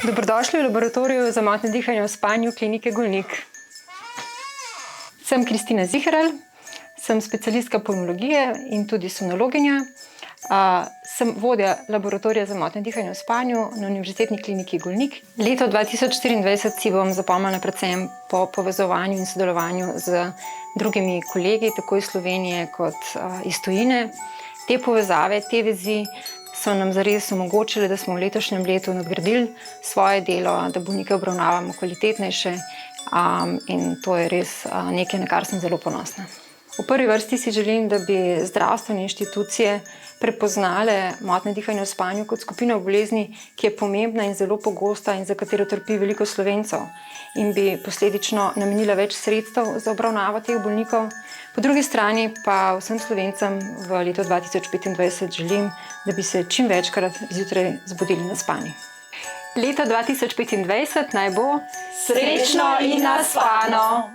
Dobrodošli v laboratoriju za motnje dihanja v spanju klinike Golnik. Sem Kristina Ziherl, sem specialistka pulmologije in tudi somnologinja. Sem vodja laboratorija za motnje dihanja v spanju na Univerzitetni kliniki Golnik. Leto 2024 si bom zapomnila predvsem po povezovanju in sodelovanju z drugimi kolegi, tako iz Slovenije kot iz tujine. Te povezave, te vezi so nam zares omogočile, da smo v letošnjem letu nadgradili svoje delo, da bolnike obravnavamo kvalitetnejše in to je res nekaj, na kar sem zelo ponosna. V prvi vrsti si želim, da bi zdravstvene inštitucije prepoznale motnje dihanja v spanju kot skupino bolezni, ki je pomembna in zelo pogosta in za katero trpi veliko Slovencev in bi posledično namenila več sredstev za obravnavo teh bolnikov. Po drugi strani pa vsem Slovencem v letu 2025 želim, da bi se čim večkrat zjutraj zbudili naspani. Leto 2025 naj bo srečno in naspano!